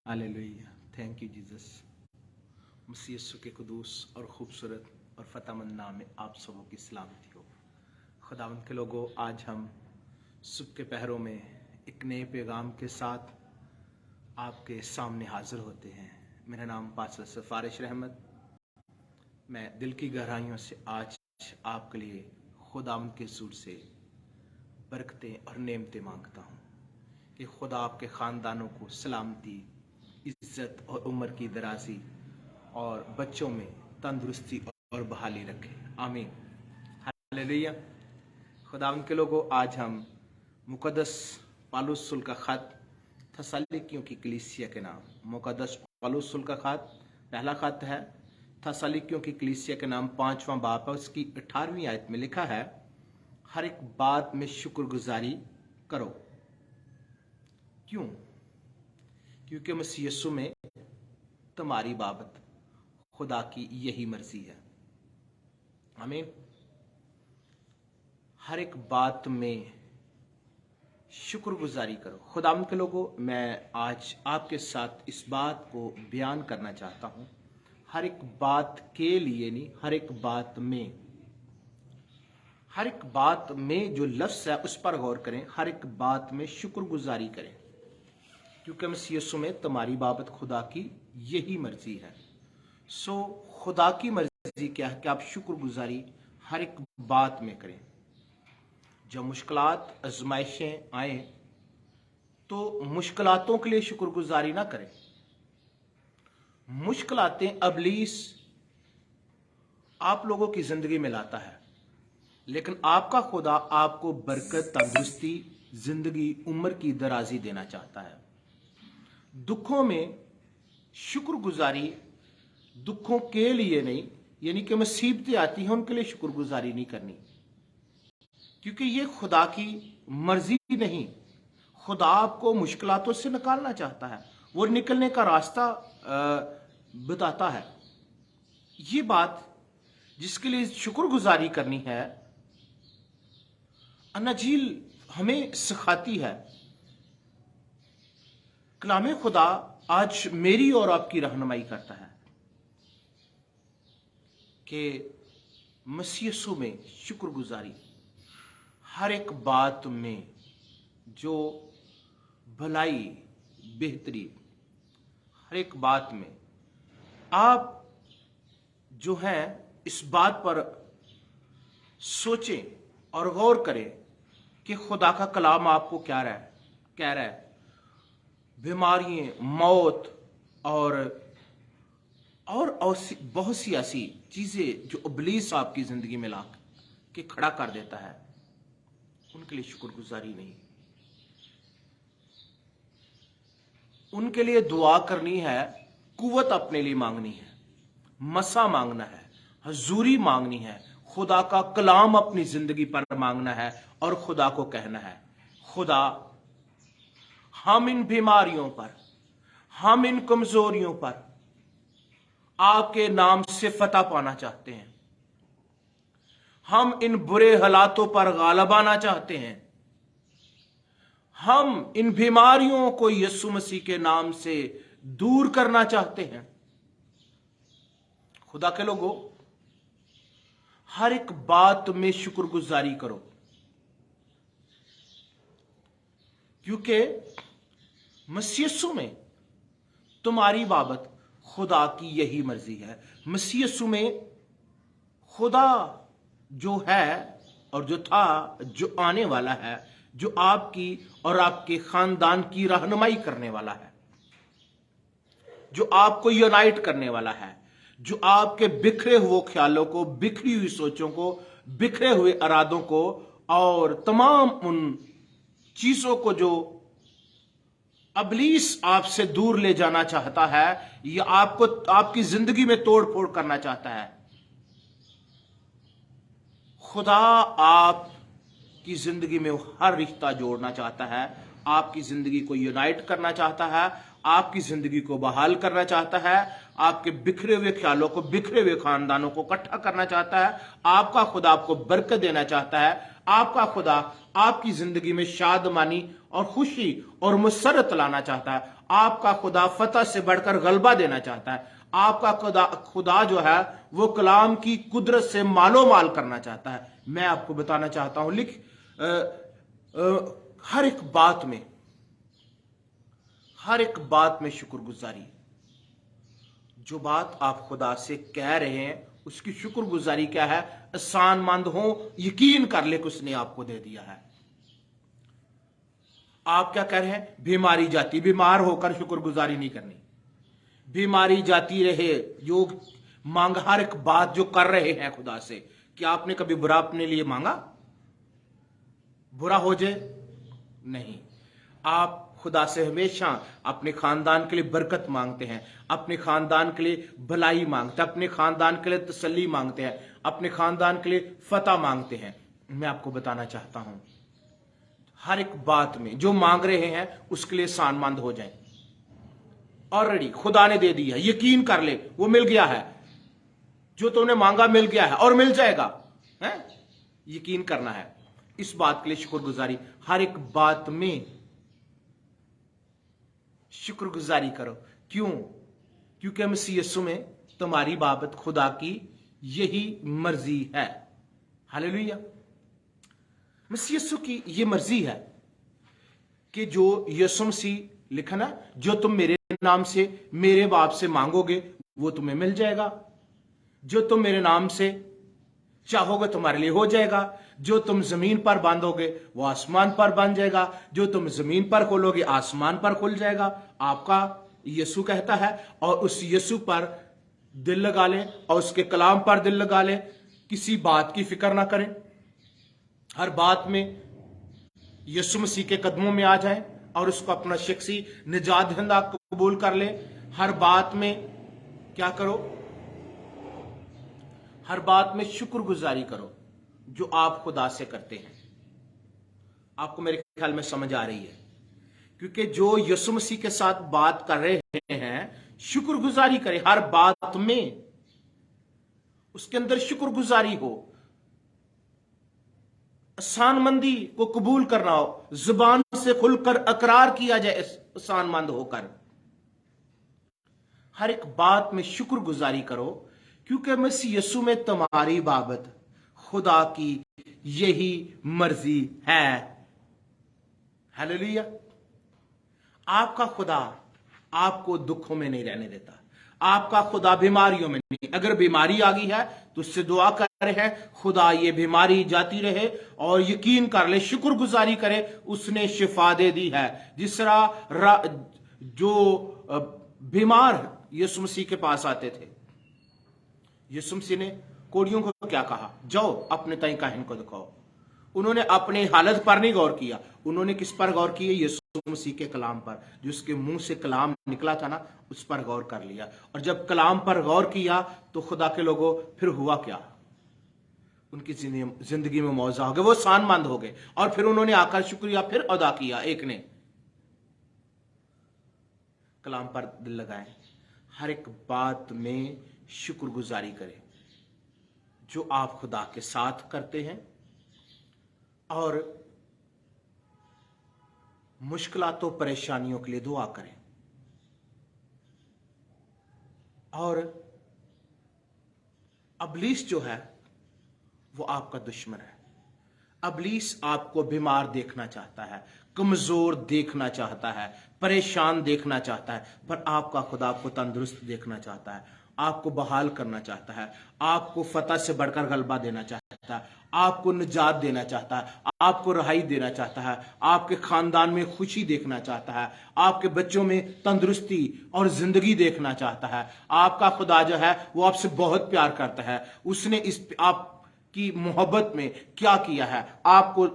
Hallelujah. Thank you Jesus. मसीह यीशु के कुदूस और खूबसूरत और फतेहमंद नाम में आप सबों की सलामती हो। खुदावंद के लोगों, आज हम सुबह के पहरों में एक नए पैगाम के साथ आपके सामने हाजिर होते हैं। मेरा नाम पास्टर सफारिश रहमत। मैं दिल की गहराइयों से आज आपके लिए खुदावंद के सूर से बरकतें और नेमतें मांगता हूँ कि खुदा आपके ख़ानदानों को सलामती, इज्जत और उम्र की दराजी और बच्चों में तंदुरुस्ती और बहाली रखे। आमीन। हालेलुया। खुदावंद के लोगों, आज हम मुकद्दस पौलुस रसूल का खत थस्सलुनीकियों की कलीसिया के नाम, मुकद्दस पौलुस रसूल का खत पहला खत है थस्सलुनीकियों की कलीसिया के नाम 5वां बाब है। उसकी 18वीं आयत में लिखा है, हर एक बात में शुक्रगुजारी करो। क्यों? क्योंकि मसीह यीशु में तुम्हारी बाबत खुदा की यही मर्जी है। आमीन। हर एक बात में शुक्रगुजारी करो। खुदावंद के लोगों, मैं आज आपके साथ इस बात को बयान करना चाहता हूं। हर एक बात के लिए नहीं, हर एक बात में। हर एक बात में जो लफ्ज़ है उस पर गौर करें। हर एक बात में शुक्रगुजारी करें, क्योंकि मसीह यीशु में तुम्हारी बाबत खुदा की यही मर्जी है। सो खुदा की मर्जी क्या है कि आप शुक्रगुजारी हर एक बात में करें। जब मुश्किलात आजमाइशें आए तो मुश्किलातों के लिए शुक्रगुजारी ना करें। मुश्किलातें इब्लीस आप लोगों की जिंदगी में लाता है, लेकिन आपका खुदा आपको बरकत, तंदुरुस्ती, जिंदगी, उम्र की दराजी देना चाहता है। दुखों में शुक्रगुजारी दुखों के लिए नहीं, यानी कि मुसीबतें आती हैं उनके लिए शुक्रगुजारी नहीं करनी, क्योंकि ये खुदा की मर्जी नहीं। खुदा आपको मुश्किलातों से निकालना चाहता है, वो निकलने का रास्ता बताता है। ये बात जिसके लिए शुक्रगुजारी करनी है, अन्जील हमें सिखाती है। कलाम खुदा आज मेरी और आपकी रहनुमाई करता है कि मसीह यीशु में शुक्रगुजारी हर एक बात में, जो भलाई, बेहतरी, हर एक बात में आप जो है इस बात पर सोचें और गौर करें कि खुदा का कलाम आपको क्या कह रहा है। बीमारियां, मौत और बहुत सी ऐसी चीजें जो इब्लीस आपकी जिंदगी में ला के खड़ा कर देता है, उनके लिए शुक्रगुजारी नहीं। उनके लिए दुआ करनी है, कुव्वत अपने लिए मांगनी है, मसा मांगना है, हजूरी मांगनी है, खुदा का कलाम अपनी जिंदगी पर मांगना है और खुदा को कहना है, खुदा हम इन बीमारियों पर, हम इन कमजोरियों पर आपके नाम से फतह पाना चाहते हैं। हम इन बुरे हालातों पर गालिब आना चाहते हैं। हम इन बीमारियों को यीशु मसीह के नाम से दूर करना चाहते हैं। खुदा के लोगों, हर एक बात में शुक्रगुजारी करो, क्योंकि मसीह यीशु में तुम्हारी बाबत खुदा की यही मर्जी है। मसीह यीशु में खुदा जो है और जो था, जो आने वाला है, जो आपकी और आपके खानदान की रहनुमाई करने वाला है, जो आपको यूनाइट करने वाला है, जो आपके बिखरे हुए ख्यालों को, बिखरी हुई सोचों को, बिखरे हुए इरादों को और तमाम उन चीजों को जो इब्लीस आपसे दूर ले जाना चाहता है या आपको आपकी जिंदगी में तोड़ फोड़ करना चाहता है, खुदा आपकी जिंदगी में हर रिश्ता जोड़ना चाहता है, आपकी जिंदगी को यूनाइट करना चाहता है, आपकी जिंदगी को बहाल करना चाहता है, आपके बिखरे हुए ख्यालों को, बिखरे हुए खानदानों को इकट्ठा करना चाहता है। आपका खुदा आपको बरकत देना चाहता है। आपका खुदा आपकी जिंदगी में शादमानी और खुशी और मुसरत लाना चाहता है। आपका खुदा फतह से बढ़कर गलबा देना चाहता है। आपका खुदा जो है वो कलाम की कुदरत से मालो माल करना चाहता है। मैं आपको बताना चाहता हूं, हर एक बात में शुक्रगुजारी। जो बात आप खुदा से कह रहे हैं उसकी शुक्रगुजारी क्या है? आसानमंद हो, यकीन कर ले कि उसने आपको दे दिया है। आप क्या कह रहे हैं? बीमारी जाती, बीमार होकर शुक्रगुजारी नहीं करनी। बीमारी जाती रहे, जो मांग, हर एक बात जो कर रहे हैं खुदा से, क्या आपने कभी बुरा अपने लिए मांगा? बुरा हो जाए नहीं। आप खुदा से हमेशा अपने खानदान के लिए बरकत मांगते हैं, अपने खानदान के लिए भलाई मांगते हैं, अपने खानदान के लिए तसल्ली मांगते हैं, अपने खानदान के लिए फतह मांगते हैं। मैं आपको बताना चाहता हूं, हर एक बात में जो मांग रहे हैं उसके लिए सानमंद हो जाएं। ऑलरेडी खुदा ने दे दिया, यकीन कर ले, वो मिल गया है। जो तुमने मांगा मिल गया है और मिल जाएगा है? यकीन करना है। इस बात के लिए शुक्रगुजारी, हर एक बात में शुक्रगुजारी करो। क्यों? क्योंकि मसीह यीशु में तुम्हारी बाबत खुदा की यही मर्जी है। हालेलुया। मसीह यीशु की यह मर्जी है कि जो यीशु मसीह लिखा ना, जो तुम मेरे नाम से मेरे बाप से मांगोगे वो तुम्हें मिल जाएगा। जो तुम मेरे नाम से चाहोगे तुम्हारे लिए हो जाएगा। जो तुम जमीन पर बांधोगे वो आसमान पर बांध जाएगा। जो तुम जमीन पर खोलोगे आसमान पर खुल जाएगा। आपका यीशु कहता है, और उस यीशु पर दिल लगा लें और उसके कलाम पर दिल लगा लें। किसी बात की फिक्र ना करें, हर बात में यीशु मसीह के कदमों में आ जाएं और उसको अपना शख्सी निजात दहिंदा कबूल कर ले। हर बात में क्या करो? हर बात में शुक्रगुजारी करो जो आप खुदा से करते हैं। आपको मेरे ख्याल में समझ आ रही है, क्योंकि जो यीशु मसीह के साथ बात कर रहे हैं, शुक्रगुजारी करें हर बात में, उसके अंदर शुक्रगुजारी हो, आसानमंदी को कबूल करना हो, जुबान से खुलकर अकरार किया जाए आसानमंद होकर। हर एक बात में शुक्रगुजारी करो, क्योंकि मसीह यीशु में तुम्हारी बाबत खुदा की यही मर्जी है। हालेलुया। आपका खुदा आपको दुखों में नहीं रहने देता। आपका खुदा बीमारियों में नहीं। अगर बीमारी आ गई है तो उससे दुआ कर रहे हैं, खुदा ये बीमारी जाती रहे, और यकीन कर ले, शुक्रगुजारी करे, उसने शिफा दे दी है। जिस तरह जो बीमार यीशु मसीह के पास आते थे, यीशु मसीह ने कोड़ियों को क्या कहा? जाओ अपने ताई काहिन को दिखाओ। उन्होंने अपने हालत पर नहीं गौर किया, उन्होंने किस पर गौर किया? यीशु मसीह के कलाम पर। जो उसके मुंह से कलाम निकला था ना, उस पर गौर कर लिया। और जब कलाम पर गौर किया तो खुदा के लोगों फिर हुआ क्या? उनकी जिंदगी में मौजा हो गए, वो सानमंद हो गए, और फिर उन्होंने आकर शुक्रिया फिर अदा किया। एक ने कलाम पर दिल लगाए। हर एक बात में शुक्रगुजारी करें जो आप खुदा के साथ करते हैं, और मुश्किलातों परेशानियों के लिए दुआ करें। और अबलीस जो है वो आपका दुश्मन है। अबलीस आपको बीमार देखना चाहता है, कमजोर देखना चाहता है, परेशान देखना चाहता है, पर आपका खुदा आपको तंदुरुस्त देखना चाहता है, आपको बहाल करना चाहता है, आपको फतह से बढ़कर गलबा देना चाहता है, आपको निजात देना चाहता है, आपको रहाई देना चाहता है, आपके खानदान में खुशी देखना चाहता है, आपके बच्चों में तंदुरुस्ती और जिंदगी देखना चाहता है। आपका खुदा जो है वो आपसे बहुत प्यार करता है। उसने इस आपकी मोहब्बत में क्या किया है, आपको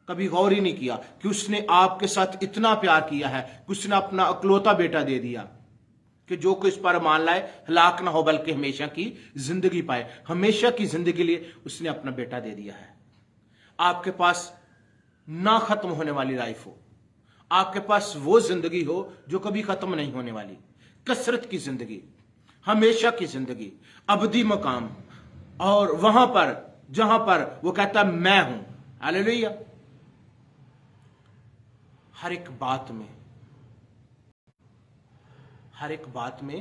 कभी गौर ही नहीं किया कि उसने आपके साथ इतना प्यार किया है कि उसने अपना अकलौता बेटा दे दिया कि जो कोई इस पर मान लाए हलाक ना हो बल्कि हमेशा की जिंदगी पाए। हमेशा की जिंदगी के लिए उसने अपना बेटा दे दिया है। आपके पास ना खत्म होने वाली लाइफ हो, आपके पास वो जिंदगी हो जो कभी खत्म नहीं होने वाली, कसरत की जिंदगी, हमेशा की जिंदगी, अबदी मकाम, और वहां पर जहां पर वो कहता है मैं हूं। हालेलुया। हर एक बात में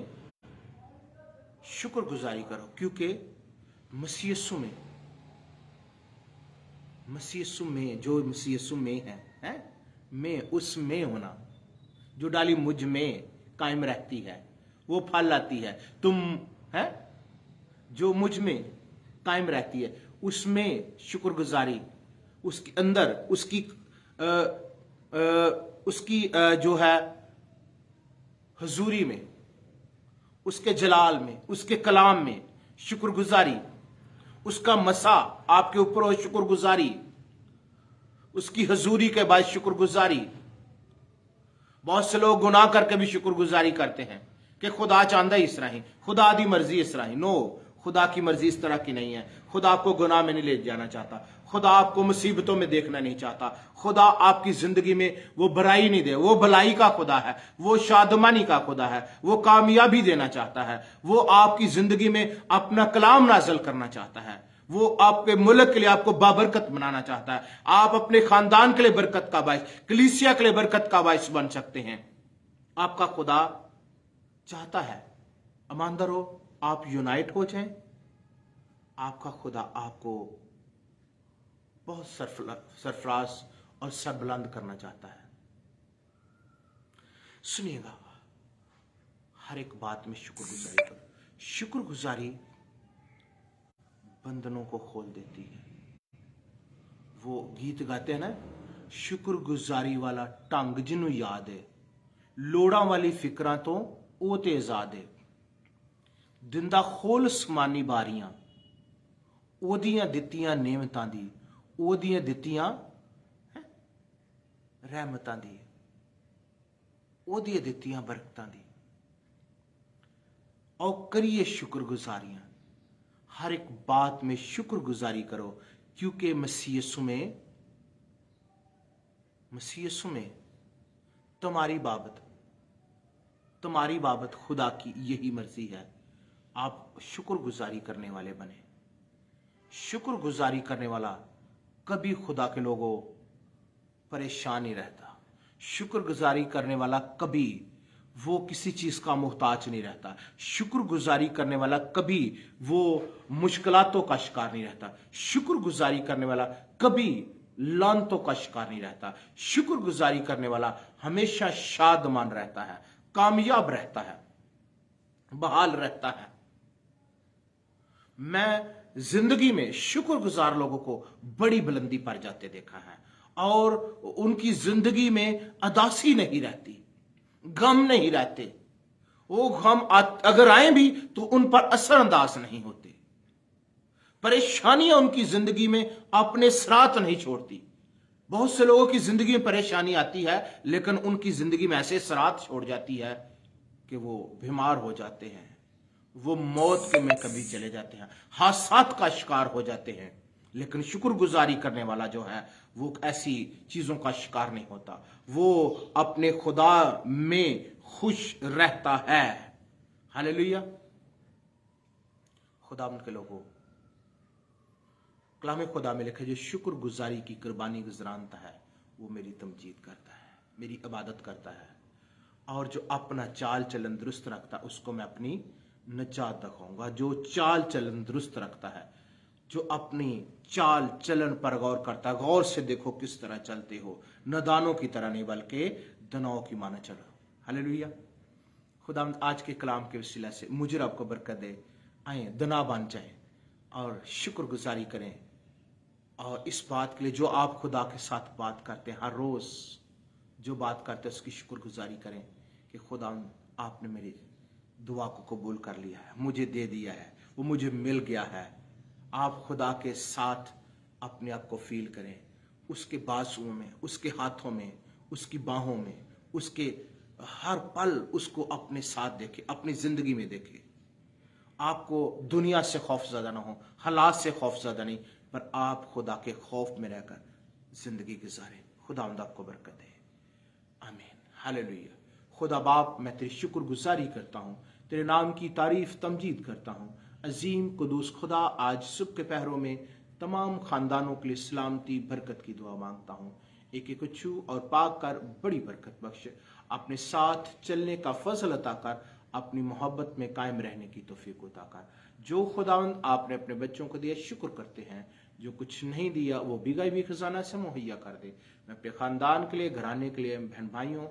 शुक्रगुजारी करो, क्योंकि मसीह यीशु में जो मसीह यीशु में है में उसमें होना, जो डाली मुझ में कायम रहती है वो फल लाती है। तुम है जो मुझ में कायम रहती है उसमें शुक्रगुजारी, उसके अंदर उसकी जो है हजूरी में, उसके जलाल में, उसके कलाम में शुक्रगुजारी, उसका मसा आपके ऊपर हो शुक्रगुजारी, उसकी हजूरी के बाद शुक्रगुजारी। बहुत से लोग गुनाह करके भी शुक्रगुजारी करते हैं कि खुदा चाहता है इस तरह ही, खुदा दी मर्जी इस तरह ही। नो, खुदा की मर्जी इस तरह की नहीं है। खुदा आपको गुनाह में नहीं ले जाना चाहता, खुदा आपको मुसीबतों में देखना नहीं चाहता। खुदा आपकी जिंदगी में वो बुराई नहीं दे, वो भलाई का खुदा है, वो शादमानी का खुदा है, वो कामयाबी देना चाहता है, वो आपकी जिंदगी में अपना कलाम नाज़िल करना चाहता है, वो आपके मुल्क के लिए आपको बाबरकत बनाना चाहता है। आप अपने खानदान के लिए बरकत का बाइस, कलीसिया के लिए बरकत का बाइस बन सकते हैं। आपका खुदा चाहता है ईमानदार हो, आप यूनाइट हो जाएं। आपका खुदा आपको बहुत सरफराज और सरबुलंद करना चाहता है। सुनिएगा, हर एक बात में शुक्रगुजारी करो। शुक्रगुजारी बंधनों को खोल देती है। वो गीत गाते हैं ना, शुक्रगुजारी वाला ढंग जिन्हों याद है, लोड़ा वाली फिक्रां तो ਉਹ ਤੇ ਆਜ਼ਾਦ ਹੈ, ਦਿੰਦਾ ਖੋਲ ਸਮਾਨੀ ਬਾਰੀਆਂ, ਉਹਦੀਆਂ ਦਿੱਤੀਆਂ ਨੇਮਤਾਂ ਦੀ, ਉਹਦੀਆਂ ਦਿੱਤੀਆਂ ਰਹਿਮਤਾਂ ਦੀ, ਉਹਦੀਆਂ ਦਿੱਤੀਆਂ ਬਰਕਤਾਂ ਦੀ। और करिए शुक्रगुजारियां, हर एक बात में शुक्रगुजारी करो, क्योंकि मसीह यीशु में तुम्हारी बाबत खुदा की यही मर्जी है। आप शुक्रगुजारी करने वाले बने। शुक्रगुजारी करने वाला कभी खुदा के लोगों परेशान नहीं रहता। शुक्रगुजारी करने वाला कभी वो किसी चीज का मोहताज नहीं रहता। शुक्रगुजारी करने वाला कभी वो मुश्किलातों का शिकार नहीं रहता। शुक्रगुजारी करने वाला कभी लानतों का शिकार नहीं रहता। शुक्रगुजारी करने वाला हमेशा शादमान रहता है, कामयाब रहता है, बहाल रहता है। मैं जिंदगी में शुक्रगुजार लोगों को बड़ी बुलंदी पर जाते देखा है, और उनकी जिंदगी में अदासी नहीं रहती, गम नहीं रहते। वो गम अगर आए भी तो उन पर असरअंदाज नहीं होते। परेशानियां उनकी जिंदगी में अपने सरात नहीं छोड़ती। बहुत से लोगों की जिंदगी में परेशानी आती है, लेकिन उनकी जिंदगी में ऐसे सरात छोड़ जाती है कि वो बीमार हो जाते हैं, वो मौत के में कभी चले जाते हैं, हादसात का शिकार हो जाते हैं। लेकिन शुक्रगुजारी करने वाला जो है वो ऐसी चीजों का शिकार नहीं होता। वो अपने खुदा में खुश रहता है। हालेलुया। खुदा उनके लोगों, कलाम खुदा में लिखा, जो शुक्रगुजारी की कुर्बानी गुजरानता है वो मेरी तमजीद करता है, मेरी इबादत करता है, और जो अपना चाल चलन दुरुस्त रखता है उसको मैं अपनी नजात दिखाऊंगा। जो चाल चलन दुरुस्त रखता है, जो अपनी चाल चलन पर गौर करता है, गौर से देखो किस तरह चलते हो, नदानों की तरह नहीं बल्कि दनाओं की माना चलो। हालेलुया। खुदा आज के कलाम के वसीला से मुझे आपको बरकत दे। आए दना बन जाए और शुक्रगुजारी करें, और इस बात के लिए जो आप खुदा के साथ बात करते हैं, हर रोज जो बात करते हैं उसकी शुक्रगुजारी करें कि खुदा आपने मेरी दुआ को कबूल कर लिया है, मुझे दे दिया है, वो मुझे मिल गया है। आप खुदा के साथ अपने आप को फील करें, उसके बाजुओं में, उसके हाथों में, उसकी बाहों में, उसके हर पल उसको अपने साथ देखें, अपनी जिंदगी में देखें। आपको दुनिया से खौफजदा ना हो, हालात से खौफजदा नहीं, पर आप खुदा के खौफ में रहकर जिंदगी गुजारें। खुदा आपको बरकत दे। आमीन। हालेलुया। खुदा बाप, मैं तेरी शुक्र गुजारी करता हूँ, तेरे नाम की तारीफ तमजीद करता हूँ। अजीम कुदूस खुदा, आज सुबह के पहरों में तमाम खानदानों के लिए सलामती बरकत की दुआ मांगता हूँ। एक एक को छू और पाक कर बड़ी बरकत बख्श, अपने साथ चलने का फजल अता कर, अपनी मोहब्बत में कायम रहने की तौफीक अता कर। जो खुदावंद आपने अपने बच्चों को दिया शुक्र करते हैं, जो कुछ नहीं दिया वो बिगाई भी खजाना से मुहैया कर दे। मैं अपने खानदान के लिए, घराने के लिए, बहन भाइयों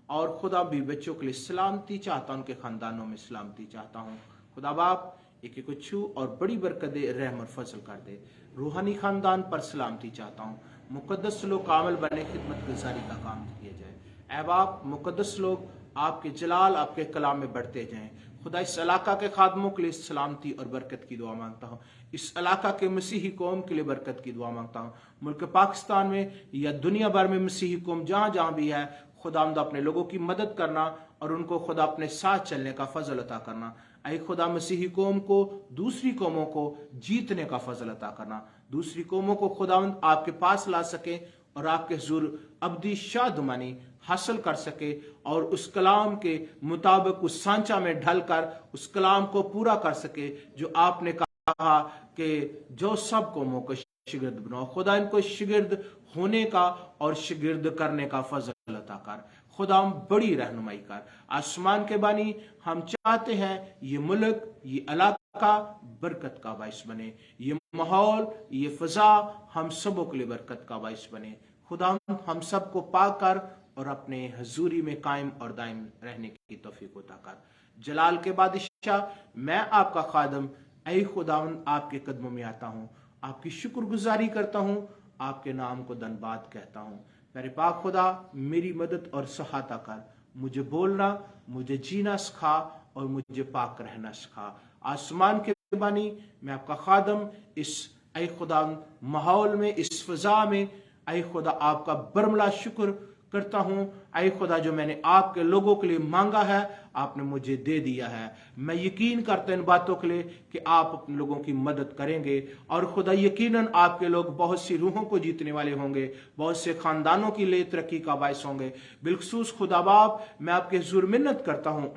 और खुदा भी बच्चों के लिए सलामती चाहता हूं, उनके खानदानों में सलामती चाहता हूं। खुदा बाप, एक एक को छू और बड़ी बरकत दे, रहम और फजल कर दे। रूहानी खानदान पर सलामती चाहता हूँ। मुकद्दस लोग कामिल बने, खिदमत गुजारी का काम किया जाए। ऐ बाप, मुकद्दस लोग आपके जलाल, आपके कलाम में बढ़ते जाएं। खुदा, इस इलाका के खादमों के लिए सलामती और बरकत की दुआ मांगता हूँ। इस इलाका के मसीही कौम के लिए बरकत की दुआ मांगता हूँ। मुल्क पाकिस्तान में या दुनिया भर में मसीही कौम जहाँ जहाँ भी है, खुदावंद अपने लोगों की मदद करना और उनको खुदा अपने साथ चलने का फजल अता करना। ऐ खुदा, मसीही कौम को दूसरी कौमों को जीतने का फजल अता करना। दूसरी कौमों को खुदावंद आपके पास ला सके और आपके हुजूर अब्दी शादमानी हासिल कर सके और उस कलाम के मुताबिक उस सांचा में ढलकर उस कलाम को पूरा कर सके जो आपने कहा कि जो सब कौमों को शिगिर्द बनाओ। खुदा, इनको शिगिर्द होने का और शिगिर्द करने का फजल अता कर। खुदा, हम बड़ी रहनुमाई कर। आसमान के बानी, हम चाहते हैं ये मुल्क, ये इलाका बरकत का बाइस बने। ये माहौल, ये फजा हम सबों के लिए बरकत का बाइस बने। खुदा, हम सबको पाकर और अपने हजूरी में कायम और दायम रहने की तौफीक अता कर। जलाल के बादशाह, मैं आपका खादम ऐ खुदावंद आपके कदमों में आता हूँ, आपकी शुक्रगुजारी करता हूँ, आपके नाम को धन्यवाद कहता हूँ। मेरे पाक खुदा, मेरी मदद और सहायता कर। मुझे बोलना, मुझे जीना सिखा और मुझे पाक रहना सिखा। आसमान के बानी, मैं आपका खादम इस ऐ खुदा माहौल में, इस फजा में, ऐ खुदा आपका बरमला शुक्र करता हूँ। ऐ खुदा, जो मैंने आपके लोगों के लिए मांगा है आपने मुझे दे दिया है। मैं यकीन करता इन बातों के लिए कि आप अपने लोगों की मदद करेंगे और खुदा यकीनन आपके लोग बहुत सी रूहों को जीतने वाले होंगे, बहुत से खानदानों की लिए तरक्की का बायस होंगे। बिलखसूस खुदा बाप, मैं आपके हुजूर मिन्नत करता हूँ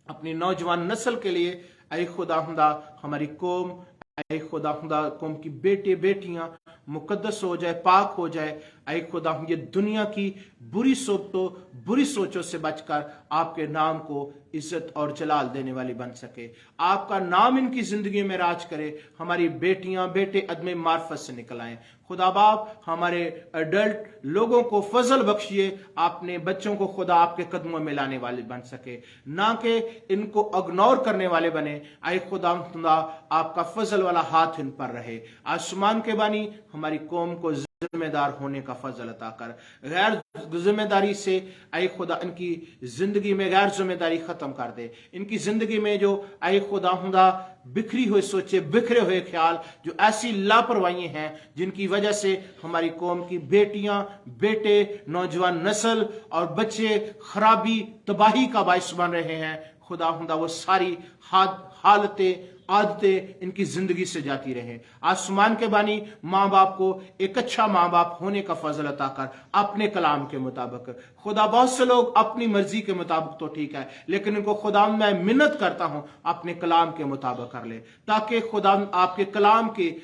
अपनी नौजवान नस्ल के लिए। ऐ खुदा हमारी कौम, ऐ खुदा कौम की बेटे बेटियां मुकद्दस हो जाए, पाक हो जाए। ऐ खुदा, ये दुनिया की बुरी सोचों से बचकर आपके नाम को इज्जत और जलाल देने वाली बन सके। आपका नाम इनकी जिंदगी में राज करे। हमारी बेटियां बेटे अदमे मार्फत से निकल आए। खुदा बाप, हमारे अडल्ट लोगों को फजल बख्शिए, अपने बच्चों को खुदा आपके कदमों में लाने वाले बन सके, ना कि इनको इग्नोर करने वाले बने। ऐ खुदा, आपका फजल वाला हाथ इन पर रहे। आसमान के बानी, हमारी कौम को जिम्मेदार होने का फजल अता कर। गैर जिम्मेदारी से ऐ खुदा इनकी जिंदगी में गैर जिम्मेदारी खत्म कर दे। इनकी जिंदगी में जो ऐ खुदा बिखरी हुई सोचे, बिखरे हुए ख्याल, जो ऐसी लापरवाही हैं जिनकी वजह से हमारी कौम की बेटियां बेटे, नौजवान नस्ल और बच्चे खराबी तबाही का बायस बन रहे हैं, खुदा वो सारी हालतें आदतें इनकी जिंदगी से जाती रहे। आसमान के बानी, माँ बाप को एक अच्छा माँ बाप होने का फजल अता कर अपने कलाम के मुताबिक। खुदा, बहुत से लोग अपनी मर्जी के मुताबिक तो ठीक है, लेकिन इनको खुदा मैं मिन्नत करता हूं अपने कलाम के मुताबिक कर ले, ताकि खुदा आपके कलाम के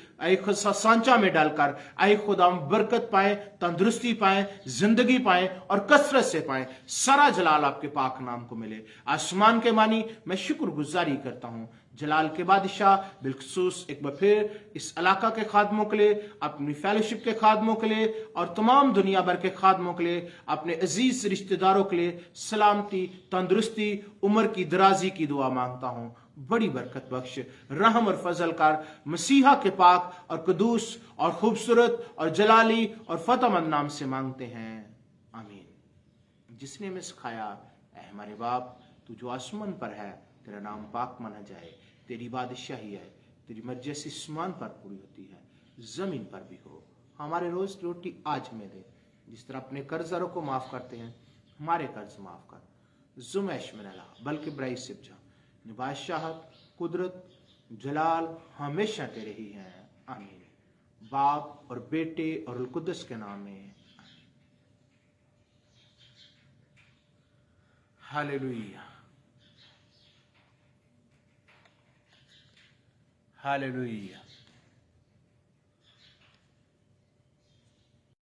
सांचा में डालकर ऐ खुदा बरकत पाए, तंदुरुस्ती पाए, जिंदगी पाए और कसरत से पाए। सारा जलाल आपके पाक नाम को मिले। आसमान के मानी, मैं शुक्र गुजारी करता हूँ। जलाल के बादशाह, बिलखसूस एक बार फिर इस इलाका के खादमों के लिए, अपनी फेलोशिप के खादमों के लिए और तमाम दुनिया भर के खादमों के लिए, अपने अजीज रिश्तेदारों के लिए सलामती, तंदुरुस्ती, उम्र की दराजी की दुआ मांगता हूँ। बड़ी बरकत बख्श, रहम और फजल कर। मसीहा के पाक और कदूस और खूबसूरत और जलाली और फतेहमंद नाम से मांगते हैं, आमीन। जिसने हमें सिखाया, ऐ हमारे बाप, तू जो आसमान पर है, तेरा नाम पाक माना जाए, तेरी बादशाही है, तेरी मर्जी आसमान पर पूरी होती है, जमीन पर भी हो। हमारे रोज की रोटी आज हमें दे, जिस तरह अपने कर्जदारों को माफ करते हैं, हमारे कर्ज माफ कर। जुमैश में न ला, बल्कि बुराई से बचा। बादशाहत, कुदरत, जलाल हमेशा तेरे ही हैं, आमीन। बाप और बेटे और कुद्दस के नाम में। Hallelujah, hallelujah.